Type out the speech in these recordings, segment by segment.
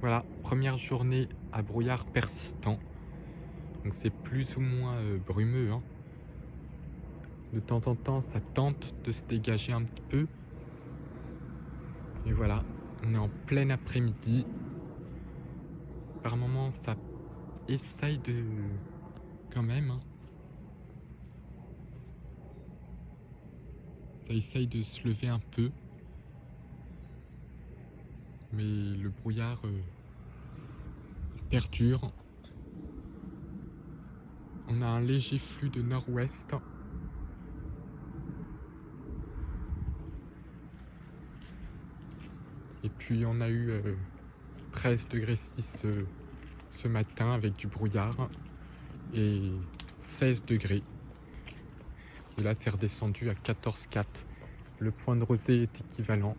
Voilà, première journée à brouillard persistant. Donc c'est plus ou moins brumeux, hein. De temps en temps, ça tente de se dégager un petit peu. Et voilà, on est en plein après-midi. Par moments, ça essaye de... quand même, hein, ça essaye de se lever un peu. Mais le brouillard perdure. On a un léger flux de nord-ouest. Et puis on a eu 13 degrés 6 ce matin avec du brouillard et 16 degrés. Et là c'est redescendu à 14,4. Le point de rosée est équivalent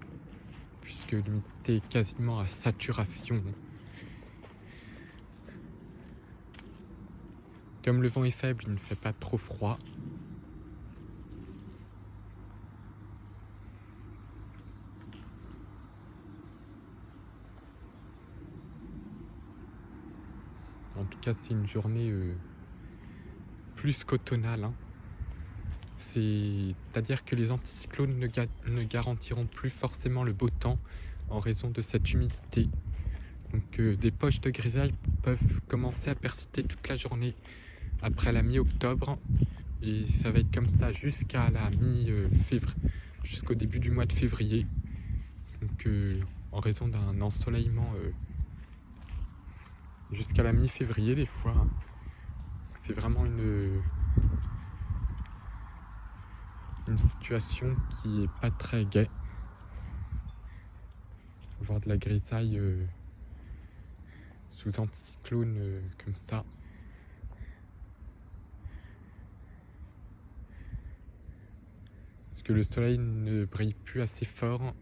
puisque l'humidité est quasiment à saturation. Comme le vent est faible, il ne fait pas trop froid. En tout cas, c'est une journée plus qu'automnale, hein. C'est-à-dire que les anticyclones ne garantiront plus forcément le beau temps en raison de cette humidité. Donc des poches de grisaille peuvent commencer à persister toute la journée après la mi-octobre. Et ça va être comme ça jusqu'à la mi-février, jusqu'au début du mois de février. Donc en raison d'un ensoleillement jusqu'à la mi-février des fois, hein. C'est vraiment une situation qui est pas très gaie. Voir de la grisaille sous anticyclone comme ça. Parce que le soleil ne brille plus assez fort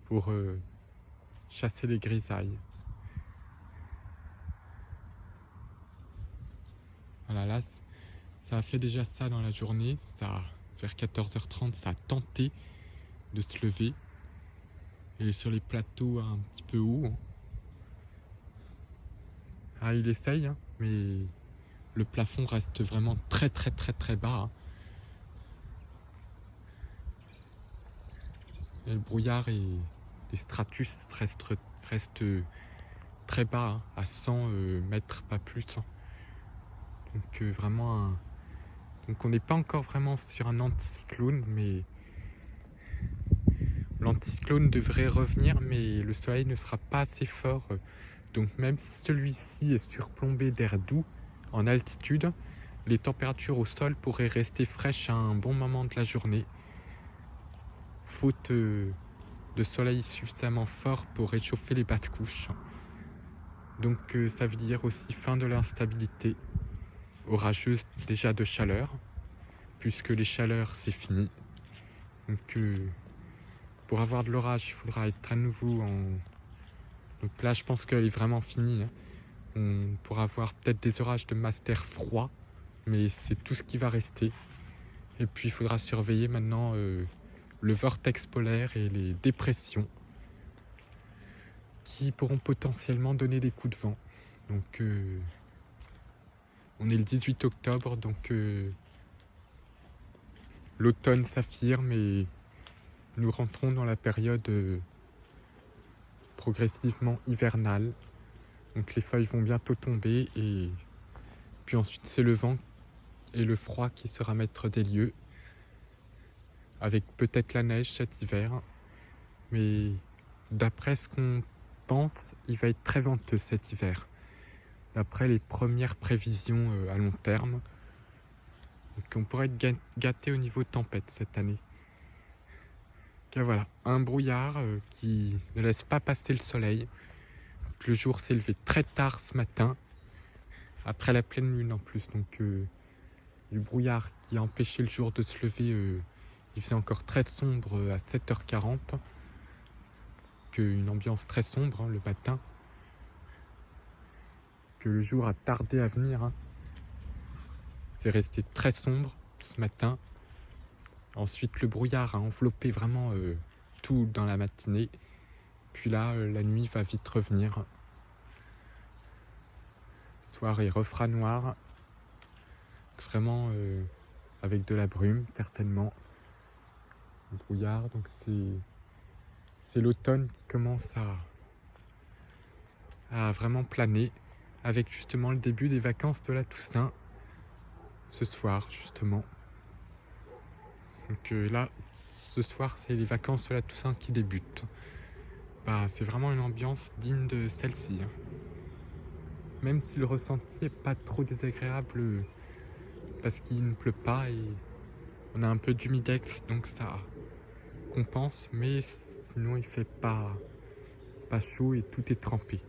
pour chasser les grisailles. Voilà, là, ça a fait déjà ça dans la journée. Ça, vers 14h30, ça a tenté de se lever. Et sur les plateaux un petit peu haut. Ah, il essaye, hein, mais le plafond reste vraiment très très très très bas, hein. Et le brouillard et les stratus restent très bas, hein, à 100 mètres, pas plus, hein. Donc vraiment donc on n'est pas encore vraiment sur un anticyclone, mais l'anticyclone devrait revenir, mais le soleil ne sera pas assez fort. Donc même si celui-ci est surplombé d'air doux en altitude, les températures au sol pourraient rester fraîches à un bon moment de la journée, faute de soleil suffisamment fort pour réchauffer les basses couches. Donc ça veut dire aussi fin de l'instabilité orageuse déjà de chaleur, puisque les chaleurs c'est fini. Donc pour avoir de l'orage, il faudra être à nouveau en... Donc là je pense qu'elle est vraiment finie, hein. On pourra avoir peut-être des orages de master froid, mais c'est tout ce qui va rester. Et puis il faudra surveiller maintenant le vortex polaire et les dépressions qui pourront potentiellement donner des coups de vent. Donc on est le 18 octobre, donc l'automne s'affirme et nous rentrons dans la période progressivement hivernale. Donc les feuilles vont bientôt tomber et puis ensuite c'est le vent et le froid qui sera maître des lieux, avec peut-être la neige cet hiver. Mais d'après ce qu'on pense, il va être très venteux cet hiver, d'après les premières prévisions à long terme. Donc on pourrait être gâté au niveau tempête cette année. Donc voilà, un brouillard qui ne laisse pas passer le soleil. Le jour s'est levé très tard ce matin, après la pleine lune en plus. Donc du brouillard qui a empêché le jour de se lever. Il faisait encore très sombre à 7h40. Une ambiance très sombre, hein, le matin. Que le jour a tardé à venir, hein. C'est resté très sombre ce matin. Ensuite, le brouillard a enveloppé vraiment tout dans la matinée. Puis là, la nuit va vite revenir. Soir et refera noir. Vraiment avec de la brume, certainement. Le brouillard, donc c'est l'automne qui commence à vraiment planer, avec justement le début des vacances de la Toussaint, ce soir justement. Donc là, ce soir, c'est les vacances de la Toussaint qui débutent. C'est vraiment une ambiance digne de celle-ci. Même si le ressenti n'est pas trop désagréable, parce qu'il ne pleut pas et on a un peu d'humidex, donc ça compense, mais sinon il fait pas chaud et tout est trempé.